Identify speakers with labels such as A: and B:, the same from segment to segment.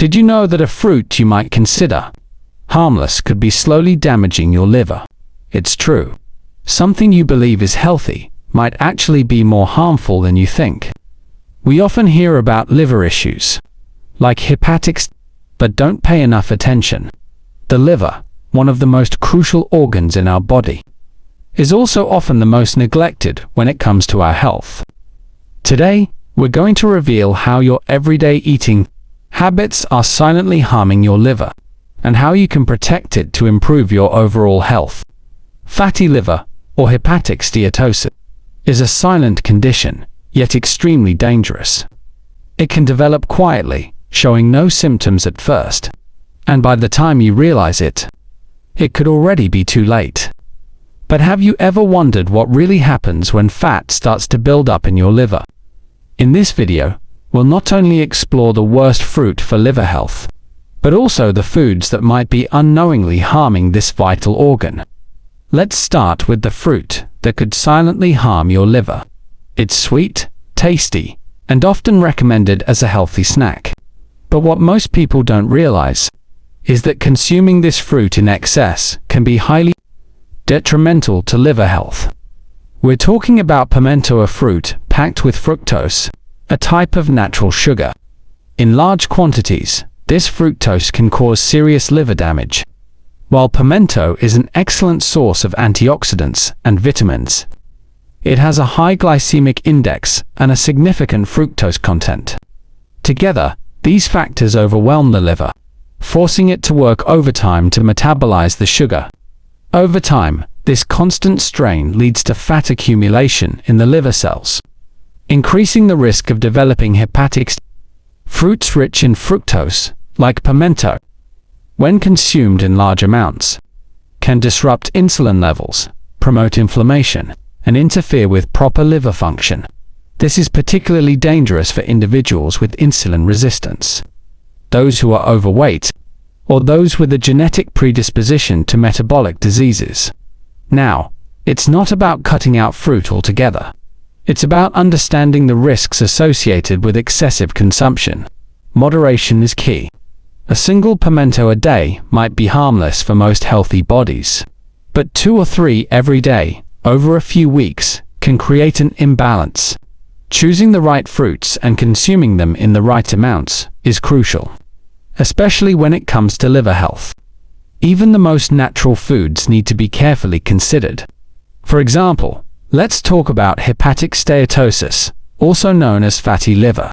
A: Did you know that a fruit you might consider harmless could be slowly damaging your liver? It's true. Something you believe is healthy might actually be more harmful than you think. We often hear about liver issues, like hepatic, but don't pay enough attention. The liver, one of the most crucial organs in our body, is also often the most neglected when it comes to our health. Today, we're going to reveal how your everyday eating habits are silently harming your liver, and how you can protect it to improve your overall health. Fatty liver, or hepatic steatosis, is a silent condition, yet extremely dangerous. It can develop quietly, showing no symptoms at first, and by the time you realize it, it could already be too late. But have you ever wondered what really happens when fat starts to build up in your liver? In this video, we'll not only explore the worst fruit for liver health, but also the foods that might be unknowingly harming this vital organ. Let's start with the fruit that could silently harm your liver. It's sweet, tasty, and often recommended as a healthy snack. But what most people don't realize is that consuming this fruit in excess can be highly detrimental to liver health. We're talking about pimento, a fruit packed with fructose, a type of natural sugar. In large quantities, this fructose can cause serious liver damage. While pimento is an excellent source of antioxidants and vitamins, it has a high glycemic index and a significant fructose content. Together, these factors overwhelm the liver, forcing it to work overtime to metabolize the sugar. Over time, this constant strain leads to fat accumulation in the liver cells, increasing the risk of developing hepatic steatosis. Fruits rich in fructose, like pimento, when consumed in large amounts, can disrupt insulin levels, promote inflammation, and interfere with proper liver function. This is particularly dangerous for individuals with insulin resistance, those who are overweight, or those with a genetic predisposition to metabolic diseases. Now, it's not about cutting out fruit altogether. It's about understanding the risks associated with excessive consumption. Moderation is key. A single pimento a day might be harmless for most healthy bodies, but 2 or 3 every day, over a few weeks, can create an imbalance. Choosing the right fruits and consuming them in the right amounts is crucial, especially when it comes to liver health. Even the most natural foods need to be carefully considered. For example, let's talk about hepatic steatosis, also known as fatty liver.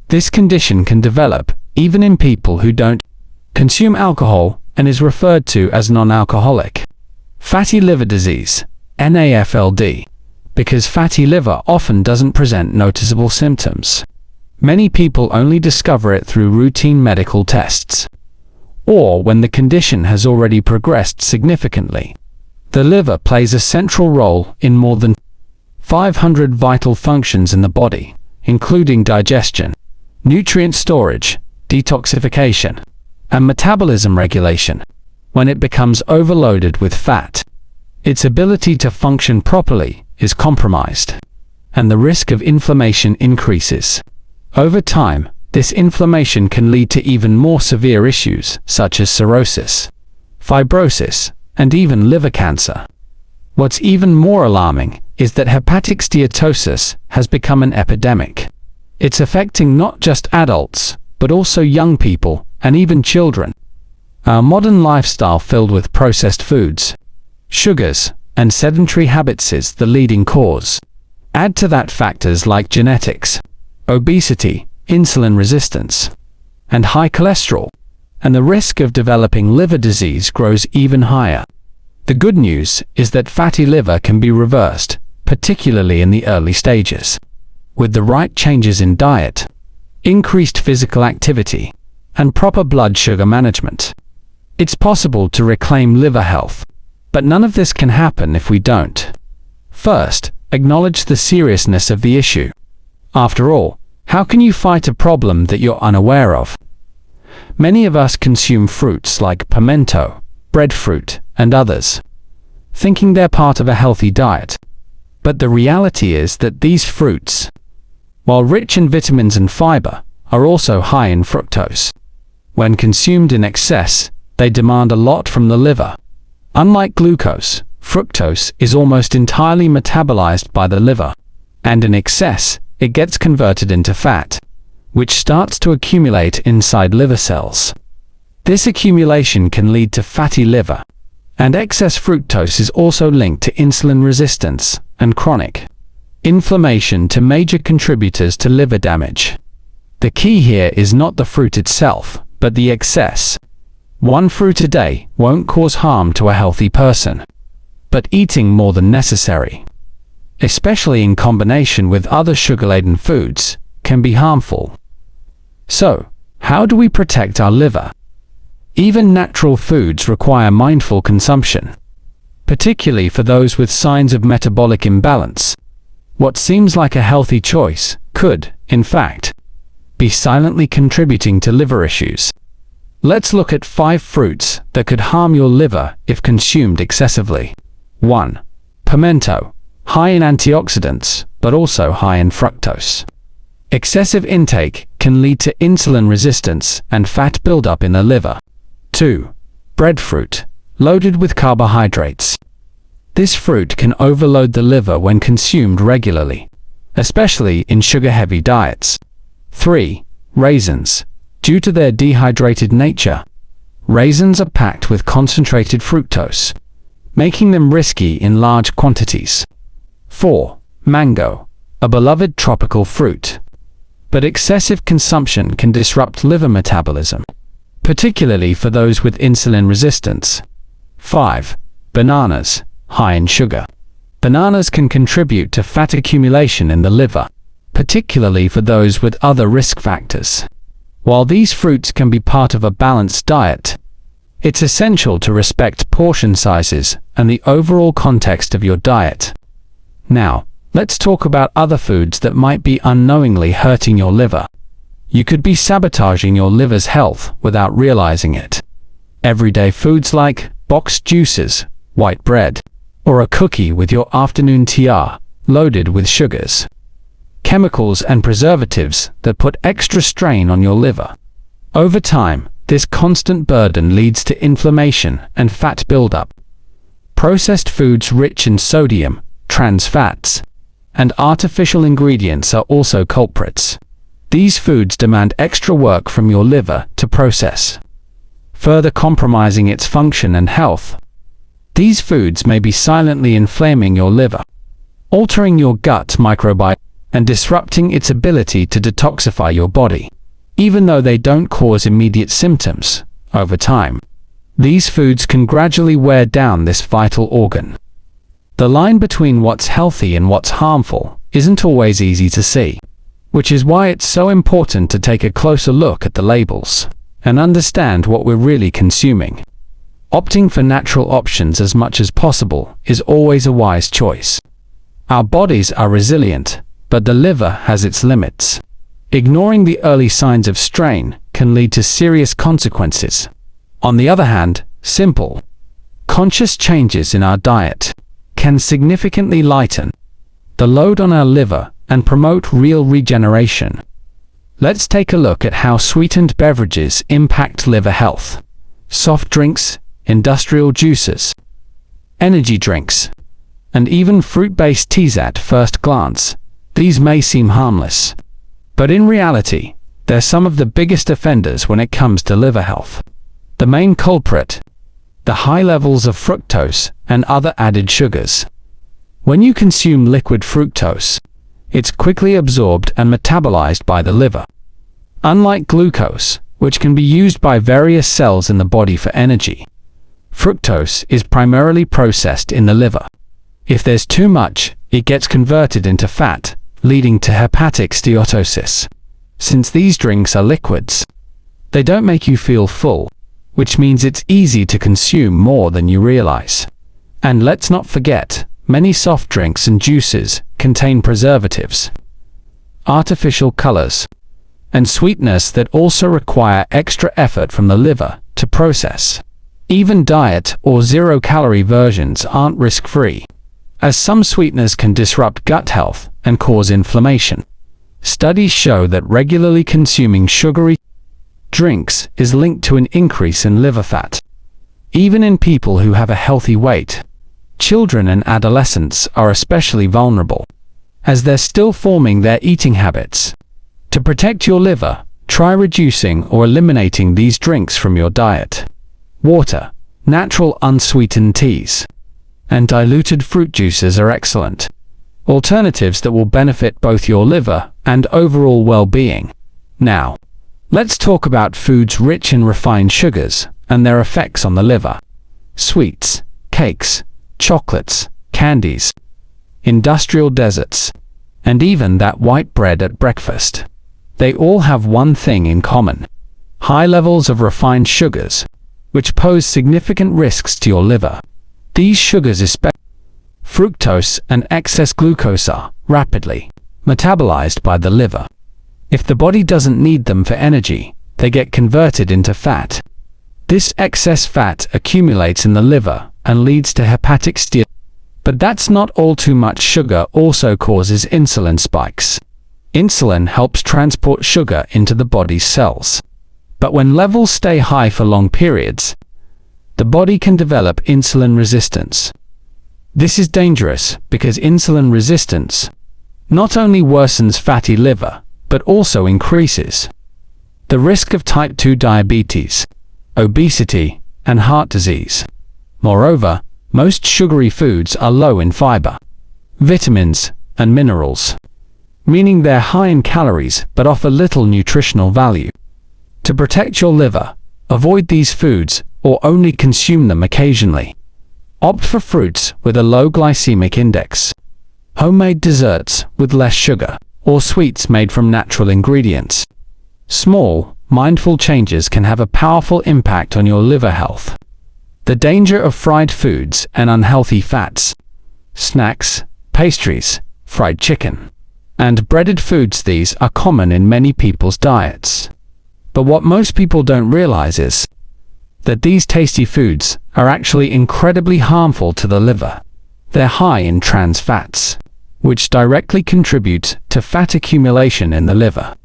A: This condition can develop even in people who don't consume alcohol and is referred to as non-alcoholic fatty liver disease, NAFLD, because fatty liver often doesn't present noticeable symptoms. Many people only discover it through routine medical tests, or when the condition has already progressed significantly. The liver plays a central role in more than 500 vital functions in the body, including digestion, nutrient storage, detoxification, and metabolism regulation. When it becomes overloaded with fat, its ability to function properly is compromised, and the risk of inflammation increases. Over time, this inflammation can lead to even more severe issues such as cirrhosis, fibrosis, and even liver cancer. What's even more alarming is that hepatic steatosis has become an epidemic. It's affecting not just adults, but also young people and even children. Our modern lifestyle filled with processed foods, sugars, and sedentary habits is the leading cause. Add to that factors like genetics, obesity, insulin resistance, and high cholesterol, and the risk of developing liver disease grows even higher. The good news is that fatty liver can be reversed, particularly in the early stages. With the right changes in diet, increased physical activity, and proper blood sugar management, it's possible to reclaim liver health. But none of this can happen if we don't first acknowledge the seriousness of the issue. After all, how can you fight a problem that you're unaware of? Many of us consume fruits like pimento, breadfruit, and others, thinking they're part of a healthy diet. But the reality is that these fruits, while rich in vitamins and fiber, are also high in fructose. When consumed in excess, they demand a lot from the liver. Unlike glucose, fructose is almost entirely metabolized by the liver, and in excess, it gets converted into fat, which starts to accumulate inside liver cells. This accumulation can lead to fatty liver, and excess fructose is also linked to insulin resistance and chronic inflammation, to major contributors to liver damage. The key here is not the fruit itself, but the excess. One fruit a day won't cause harm to a healthy person, but eating more than necessary, especially in combination with other sugar-laden foods, can be harmful. So, how do we protect our liver? Even natural foods require mindful consumption, particularly for those with signs of metabolic imbalance. What seems like a healthy choice could, in fact, be silently contributing to liver issues. Let's look at 5 fruits that could harm your liver if consumed excessively. 1. Pimento. High in antioxidants, but also high in fructose. Excessive intake can lead to insulin resistance and fat buildup in the liver. 2. Breadfruit. Loaded with carbohydrates. This fruit can overload the liver when consumed regularly, especially in sugar-heavy diets. 3. Raisins. Due to their dehydrated nature, raisins are packed with concentrated fructose, making them risky in large quantities. 4. Mango. A beloved tropical fruit, but excessive consumption can disrupt liver metabolism, particularly for those with insulin resistance. 5. Bananas. High in sugar. Bananas can contribute to fat accumulation in the liver, particularly for those with other risk factors. While these fruits can be part of a balanced diet, it's essential to respect portion sizes and the overall context of your diet. Now, let's talk about other foods that might be unknowingly hurting your liver. You could be sabotaging your liver's health without realizing it. Everyday foods like boxed juices, white bread, or a cookie with your afternoon tea are loaded with sugars, chemicals and preservatives that put extra strain on your liver. Over time, this constant burden leads to inflammation and fat buildup. Processed foods rich in sodium, trans fats, and artificial ingredients are also culprits. These foods demand extra work from your liver to process, further compromising its function and health. These foods may be silently inflaming your liver, altering your gut microbiome, and disrupting its ability to detoxify your body. Even though they don't cause immediate symptoms, over time, these foods can gradually wear down this vital organ. The line between what's healthy and what's harmful isn't always easy to see, which is why it's so important to take a closer look at the labels and understand what we're really consuming. Opting for natural options as much as possible is always a wise choice. Our bodies are resilient, but the liver has its limits. Ignoring the early signs of strain can lead to serious consequences. On the other hand, simple, conscious changes in our diet can significantly lighten the load on our liver and promote real regeneration. Let's take a look at how sweetened beverages impact liver health. Soft drinks, industrial juices, energy drinks, and even fruit-based teas. At first glance, these may seem harmless, but in reality, they're some of the biggest offenders when it comes to liver health. The main culprit: the high levels of fructose and other added sugars. When you consume liquid fructose, it's quickly absorbed and metabolized by the liver. Unlike glucose, which can be used by various cells in the body for energy, fructose is primarily processed in the liver. If there's too much, it gets converted into fat, leading to hepatic steatosis. Since these drinks are liquids, they don't make you feel full, which means it's easy to consume more than you realize. And let's not forget, many soft drinks and juices contain preservatives, artificial colors, and sweeteners that also require extra effort from the liver to process. Even diet or zero-calorie versions aren't risk-free, as some sweeteners can disrupt gut health and cause inflammation. Studies show that regularly consuming sugary, drinks is linked to an increase in liver fat. Even in people who have a healthy weight, children and adolescents are especially vulnerable, as they're still forming their eating habits. To protect your liver, try reducing or eliminating these drinks from your diet. Water, natural unsweetened teas, and diluted fruit juices are excellent alternatives that will benefit both your liver and overall well-being. Now, let's talk about foods rich in refined sugars and their effects on the liver. Sweets, cakes, chocolates, candies, industrial desserts, and even that white bread at breakfast. They all have one thing in common: high levels of refined sugars, which pose significant risks to your liver. These sugars, especially fructose and excess glucose, are rapidly metabolized by the liver. If the body doesn't need them for energy, they get converted into fat. This excess fat accumulates in the liver and leads to hepatic steatosis. But that's not all. Too much sugar also causes insulin spikes. Insulin helps transport sugar into the body's cells. But when levels stay high for long periods, the body can develop insulin resistance. This is dangerous because insulin resistance not only worsens fatty liver, but also increases the risk of type 2 diabetes, obesity, and heart disease. Moreover, most sugary foods are low in fiber, vitamins, and minerals, meaning they're high in calories but offer little nutritional value. To protect your liver, avoid these foods or only consume them occasionally. Opt for fruits with a low glycemic index, homemade desserts with less sugar, or sweets made from natural ingredients. Small, mindful changes can have a powerful impact on your liver health. The danger of fried foods and unhealthy fats. Snacks, pastries, fried chicken, and breaded foods. These are common in many people's diets. But what most people don't realize is that these tasty foods are actually incredibly harmful to the liver. They're high in trans fats, which directly contribute to fat accumulation in the liver.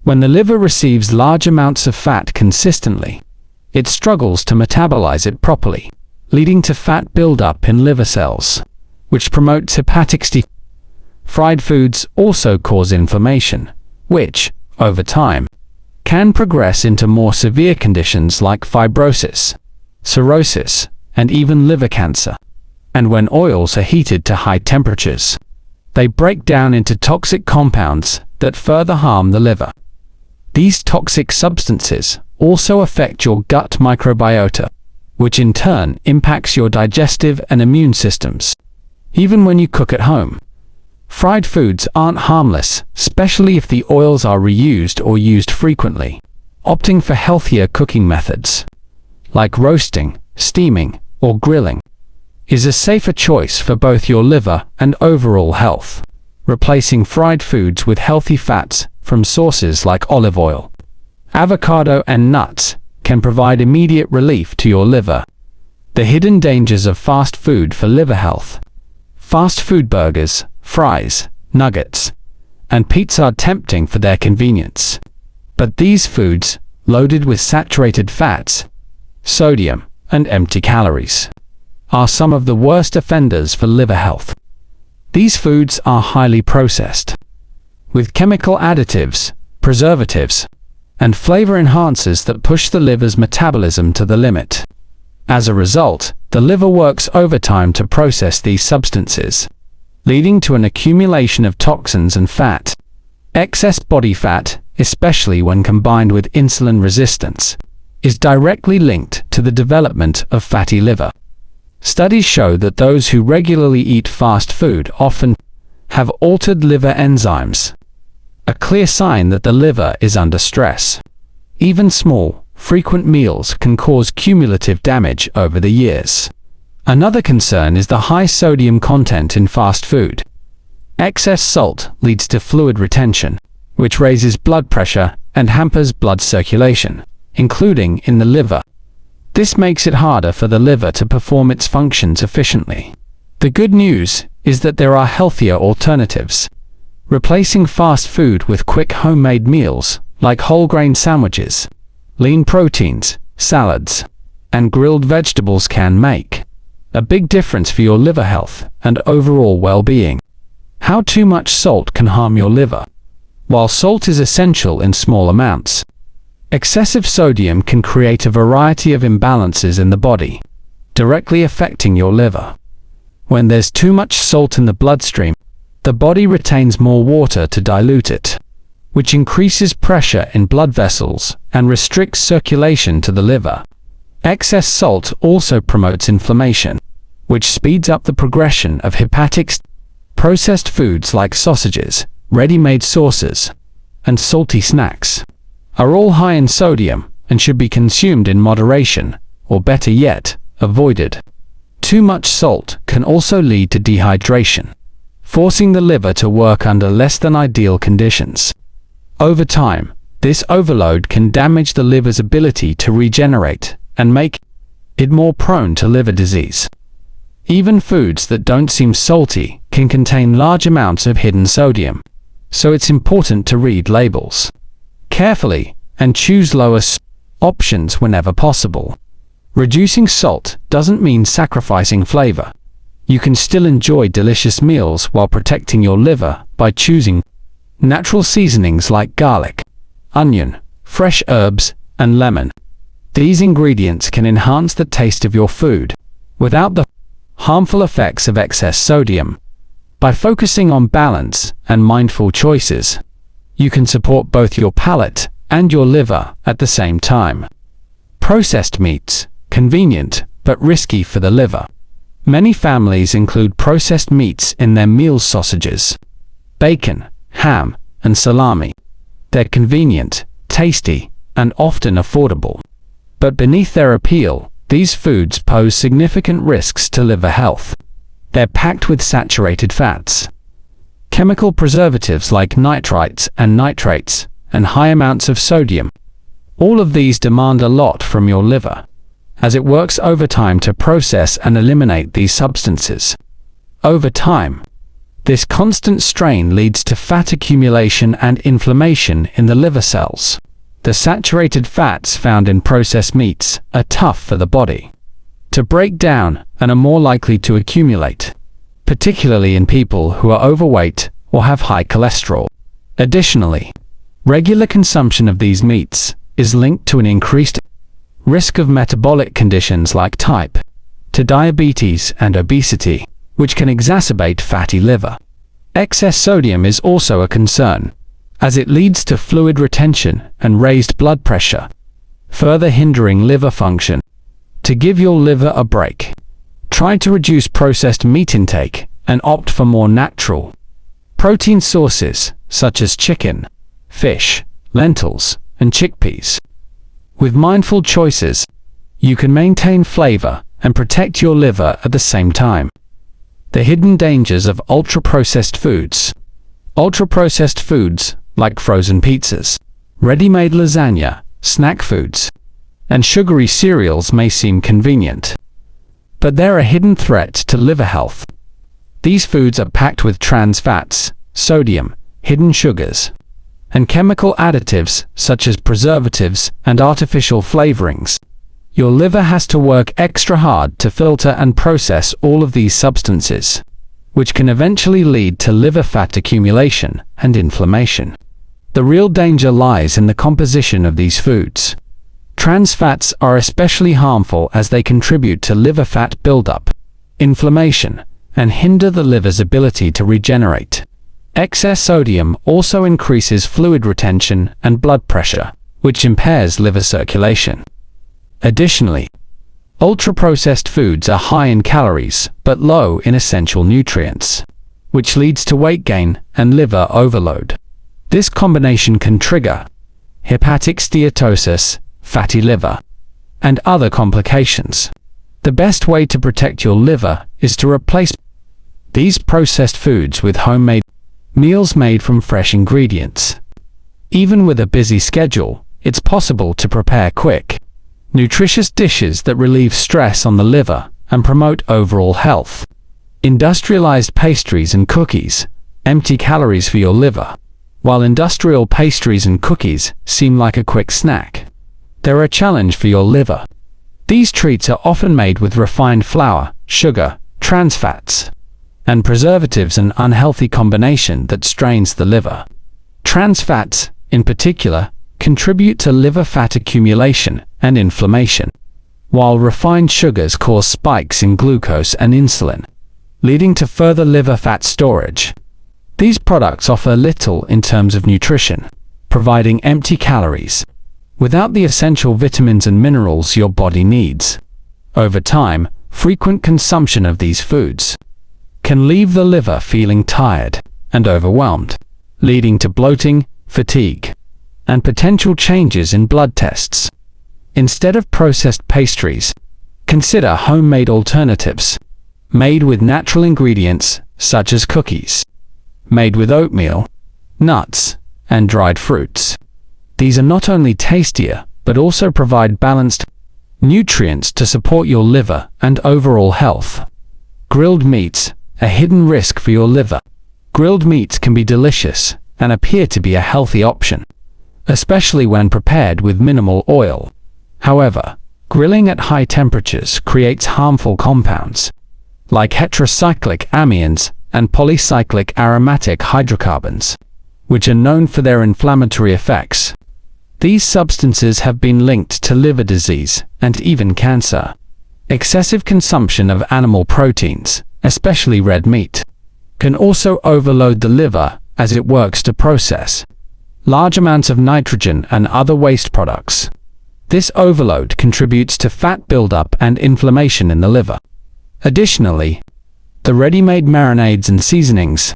A: When the liver receives large amounts of fat consistently, it struggles to metabolize it properly, leading to fat buildup in liver cells, which promotes hepatic steatosis. Fried foods also cause inflammation, which, over time, can progress into more severe conditions like fibrosis, cirrhosis, and even liver cancer. And when oils are heated to high temperatures, they break down into toxic compounds that further harm the liver. These toxic substances also affect your gut microbiota, which in turn impacts your digestive and immune systems. Even when you cook at home, fried foods aren't harmless, especially if the oils are reused or used frequently. Opting for healthier cooking methods, like roasting, steaming, or grilling, is a safer choice for both your liver and overall health. Replacing fried foods with healthy fats from sources like olive oil, avocado, and nuts can provide immediate relief to your liver. The hidden dangers of fast food for liver health. Fast food burgers, fries, nuggets, and pizza are tempting for their convenience. But these foods, loaded with saturated fats, sodium, and empty calories, are some of the worst offenders for liver health. These foods are highly processed, with chemical additives, preservatives, and flavor enhancers that push the liver's metabolism to the limit. As a result, the liver works overtime to process these substances, leading to an accumulation of toxins and fat. Excess body fat, especially when combined with insulin resistance, is directly linked to the development of fatty liver. Studies show that those who regularly eat fast food often have altered liver enzymes, a clear sign that the liver is under stress. Even small, frequent meals can cause cumulative damage over the years. Another concern is the high sodium content in fast food. Excess salt leads to fluid retention, which raises blood pressure and hampers blood circulation, including in the liver. This makes it harder for the liver to perform its functions efficiently. The good news is that there are healthier alternatives. Replacing fast food with quick homemade meals, like whole grain sandwiches, lean proteins, salads, and grilled vegetables can make a big difference for your liver health and overall well-being. How too much salt can harm your liver. While salt is essential in small amounts, excessive sodium can create a variety of imbalances in the body, directly affecting your liver. When there's too much salt in the bloodstream, the body retains more water to dilute it, which increases pressure in blood vessels and restricts circulation to the liver. Excess salt also promotes inflammation, which speeds up the progression of hepatic disease. Processed foods like sausages, ready-made sauces, and salty snacks are all high in sodium and should be consumed in moderation, or better yet, avoided. Too much salt can also lead to dehydration, forcing the liver to work under less than ideal conditions. Over time, this overload can damage the liver's ability to regenerate and make it more prone to liver disease. Even foods that don't seem salty can contain large amounts of hidden sodium, so it's important to read labels carefully and choose lower options whenever possible. Reducing salt doesn't mean sacrificing flavor. You can still enjoy delicious meals while protecting your liver by choosing natural seasonings like garlic, onion, fresh herbs, and lemon. These ingredients can enhance the taste of your food without the harmful effects of excess sodium. By focusing on balance and mindful choices, you can support both your palate and your liver at the same time. Processed meats, convenient but risky for the liver. Many families include processed meats in their meals: sausages, bacon, ham, and salami. They're convenient, tasty, and often affordable. But beneath their appeal, these foods pose significant risks to liver health. They're packed with saturated fats, chemical preservatives like nitrites and nitrates, and high amounts of sodium. All of these demand a lot from your liver, as it works overtime to process and eliminate these substances. Over time, this constant strain leads to fat accumulation and inflammation in the liver cells. The saturated fats found in processed meats are tough for the body to break down and are more likely to accumulate, particularly in people who are overweight or have high cholesterol. Additionally, regular consumption of these meats is linked to an increased risk of metabolic conditions like type 2 diabetes and obesity, which can exacerbate fatty liver. Excess sodium is also a concern, as it leads to fluid retention and raised blood pressure, further hindering liver function. To give your liver a break, try to reduce processed meat intake and opt for more natural protein sources such as chicken, fish, lentils, and chickpeas. With mindful choices, you can maintain flavor and protect your liver at the same time. The hidden dangers of ultra-processed foods. Ultra-processed foods, like frozen pizzas, ready-made lasagna, snack foods, and sugary cereals may seem convenient, but they're a hidden threat to liver health. These foods are packed with trans fats, sodium, hidden sugars, and chemical additives such as preservatives and artificial flavorings. Your liver has to work extra hard to filter and process all of these substances, which can eventually lead to liver fat accumulation and inflammation. The real danger lies in the composition of these foods. Trans fats are especially harmful as they contribute to liver fat buildup, inflammation, and hinder the liver's ability to regenerate. Excess sodium also increases fluid retention and blood pressure, which impairs liver circulation. Additionally, ultra-processed foods are high in calories but low in essential nutrients, which leads to weight gain and liver overload. This combination can trigger hepatic steatosis, fatty liver, and other complications. The best way to protect your liver is to replace these processed foods with homemade meals made from fresh ingredients. Even with a busy schedule, it's possible to prepare quick, nutritious dishes that relieve stress on the liver and promote overall health. Industrialized pastries and cookies, empty calories for your liver, while industrial pastries and cookies seem like a quick snack. they're a challenge for your liver. These treats are often made with refined flour, sugar, trans fats, and preservatives, an unhealthy combination that strains the liver. Trans fats, in particular, contribute to liver fat accumulation and inflammation, while refined sugars cause spikes in glucose and insulin, leading to further liver fat storage. These products offer little in terms of nutrition, providing empty calories, without the essential vitamins and minerals your body needs. Over time, frequent consumption of these foods can leave the liver feeling tired and overwhelmed, leading to bloating, fatigue, and potential changes in blood tests. Instead of processed pastries, consider homemade alternatives, made with natural ingredients such as cookies, made with oatmeal, nuts, and dried fruits. These are not only tastier, but also provide balanced nutrients to support your liver and overall health. Grilled meats, a hidden risk for your liver. Grilled meats can be delicious and appear to be a healthy option, especially when prepared with minimal oil. However, grilling at high temperatures creates harmful compounds, like heterocyclic amines and polycyclic aromatic hydrocarbons, which are known for their inflammatory effects. These substances have been linked to liver disease and even cancer. Excessive consumption of animal proteins, especially red meat, can also overload the liver as it works to process large amounts of nitrogen and other waste products. This overload contributes to fat buildup and inflammation in the liver. Additionally, the ready-made marinades and seasonings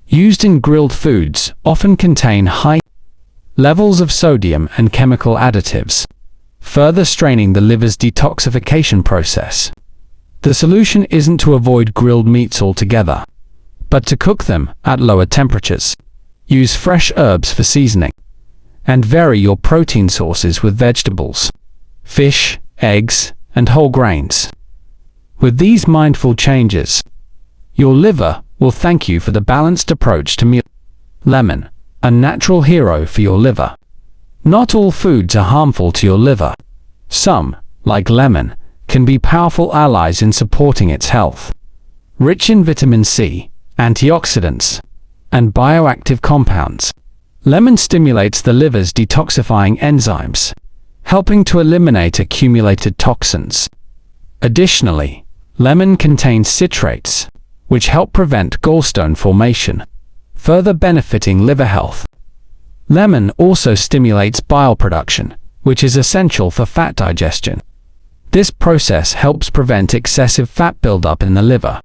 A: used in grilled foods often contain high levels of sodium and chemical additives, further straining the liver's detoxification process. The solution isn't to avoid grilled meats altogether, but to cook them at lower temperatures. Use fresh herbs for seasoning, and vary your protein sources with vegetables, fish, eggs, and whole grains. With these mindful changes, your liver will thank you for the balanced approach to meal. Lemon, a natural hero for your liver. Not all foods are harmful to your liver. Some, like lemon, can be powerful allies in supporting its health. Rich in vitamin C, antioxidants, and bioactive compounds, lemon stimulates the liver's detoxifying enzymes, helping to eliminate accumulated toxins. Additionally, lemon contains citrates, which help prevent gallstone formation, further benefiting liver health. Lemon also stimulates bile production, which is essential for fat digestion. This process helps prevent excessive fat buildup in the liver.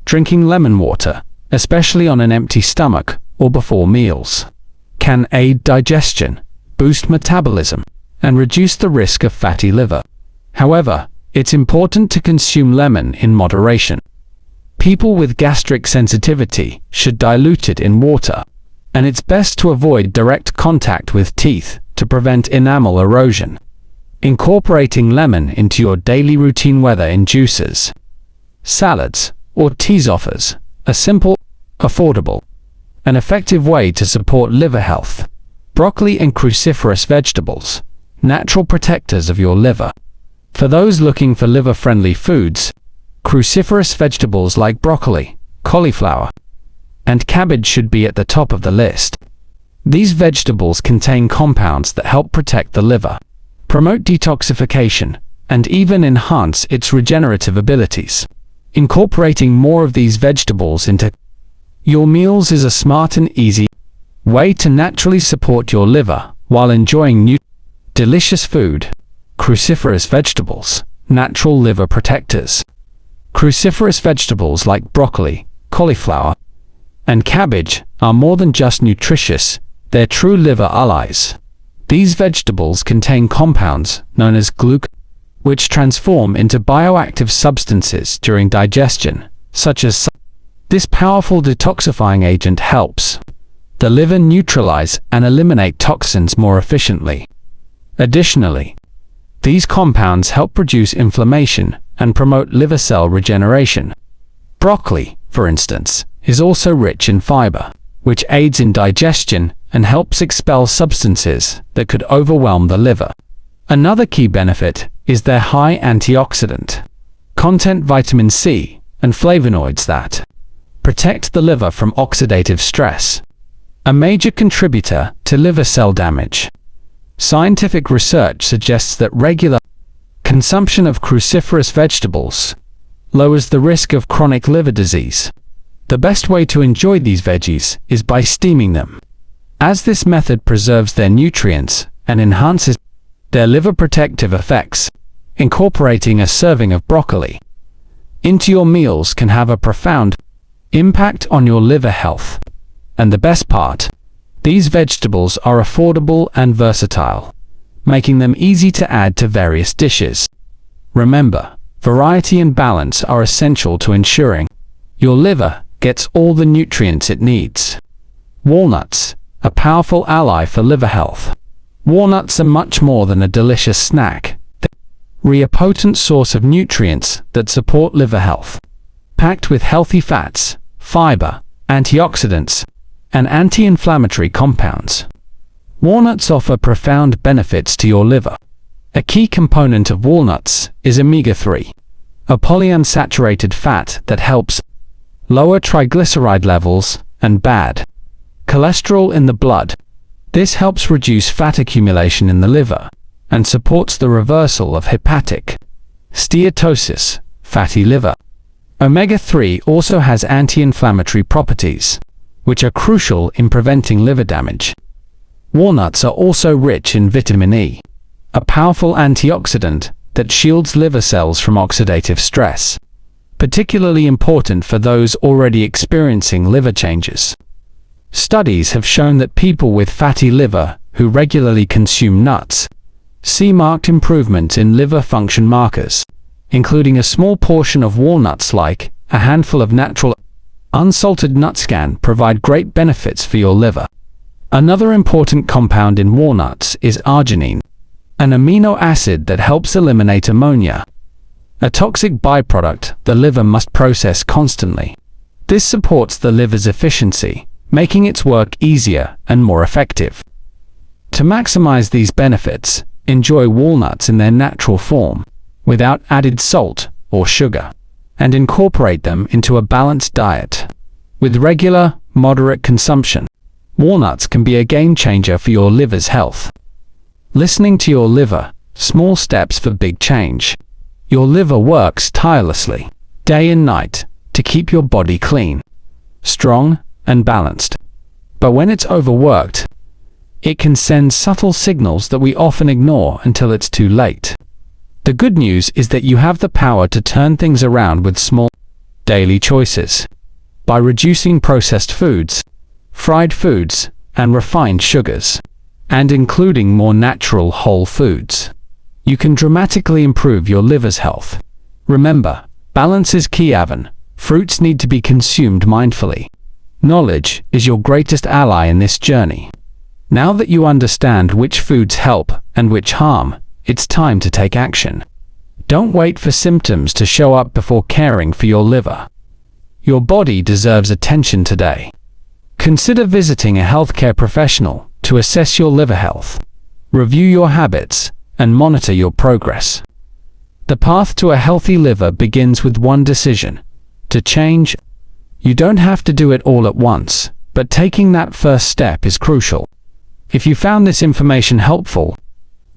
A: Drinking lemon water, especially on an empty stomach or before meals, can aid digestion, boost metabolism, and reduce the risk of fatty liver. However, it's important to consume lemon in moderation. People with gastric sensitivity should dilute it in water, and it's best to avoid direct contact with teeth to prevent enamel erosion. Incorporating lemon into your daily routine, whether in juices, salads, or teas, offers a simple, affordable, and effective way to support liver health. Broccoli and cruciferous vegetables, natural protectors of your liver. For those looking for liver-friendly foods, cruciferous vegetables like broccoli, cauliflower, and cabbage should be at the top of the list. These vegetables contain compounds that help protect the liver, promote detoxification, and even enhance its regenerative abilities. Incorporating more of these vegetables into your meals is a smart and easy way to naturally support your liver while enjoying delicious food. Cruciferous vegetables, natural liver protectors. Cruciferous vegetables like broccoli, cauliflower, and cabbage are more than just nutritious, they're true liver allies. These vegetables contain compounds known as glucose, which transform into bioactive substances during digestion, such as this powerful detoxifying agent helps the liver neutralize and eliminate toxins more efficiently. Additionally, these compounds help reduce inflammation and promote liver cell regeneration. Broccoli, for instance, is also rich in fiber, which aids in digestion and helps expel substances that could overwhelm the liver. Another key benefit is their high antioxidant content, vitamin C, and flavonoids that protect the liver from oxidative stress, a major contributor to liver cell damage. Scientific research suggests that regular consumption of cruciferous vegetables lowers the risk of chronic liver disease. The best way to enjoy these veggies is by steaming them, as this method preserves their nutrients and enhances their liver protective effects. Incorporating a serving of broccoli into your meals can have a profound impact on your liver health. And the best part, these vegetables are affordable and versatile, making them easy to add to various dishes. Remember, variety and balance are essential to ensuring your liver gets all the nutrients it needs. Walnuts, a powerful ally for liver health. Walnuts are much more than a delicious snack. They're a potent source of nutrients that support liver health. Packed with healthy fats, fiber, antioxidants, and anti-inflammatory compounds, walnuts offer profound benefits to your liver. A key component of walnuts is omega-3, a polyunsaturated fat that helps lower triglyceride levels and bad cholesterol in the blood. This helps reduce fat accumulation in the liver and supports the reversal of hepatic steatosis, fatty liver. Omega-3 also has anti-inflammatory properties, which are crucial in preventing liver damage. Walnuts are also rich in vitamin E, a powerful antioxidant that shields liver cells from oxidative stress, particularly important for those already experiencing liver changes. Studies have shown that people with fatty liver who regularly consume nuts see marked improvement in liver function markers, including a small portion of walnuts. Like a handful of natural unsalted nuts can provide great benefits for your liver. Another important compound in walnuts is arginine, an amino acid that helps eliminate ammonia, a toxic byproduct the liver must process constantly. This supports the liver's efficiency, making its work easier and more effective. To maximize these benefits, enjoy walnuts in their natural form, without added salt or sugar, and incorporate them into a balanced diet. With regular, moderate consumption, walnuts can be a game changer for your liver's health. Listening to your liver, small steps for big change. Your liver works tirelessly, day and night, to keep your body clean, strong, and balanced. But when it's overworked, it can send subtle signals that we often ignore until it's too late. The good news is that you have the power to turn things around with small, daily choices. By reducing processed foods, fried foods, and refined sugars, and including more natural whole foods, you can dramatically improve your liver's health. Remember, balance is key. Fruits need to be consumed mindfully. Knowledge is your greatest ally in this journey. Now that you understand which foods help and which harm, it's time to take action. Don't wait for symptoms to show up before caring for your liver. Your body deserves attention today. Consider visiting a healthcare professional to assess your liver health, review your habits, and monitor your progress. The path to a healthy liver begins with one decision: to change. You don't have to do it all at once, but taking that first step is crucial. If you found this information helpful,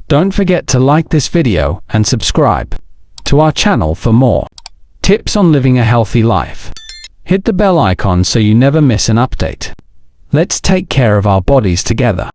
A: don't forget to like this video and subscribe to our channel for more tips on living a healthy life. Hit the bell icon so you never miss an update. Let's take care of our bodies together.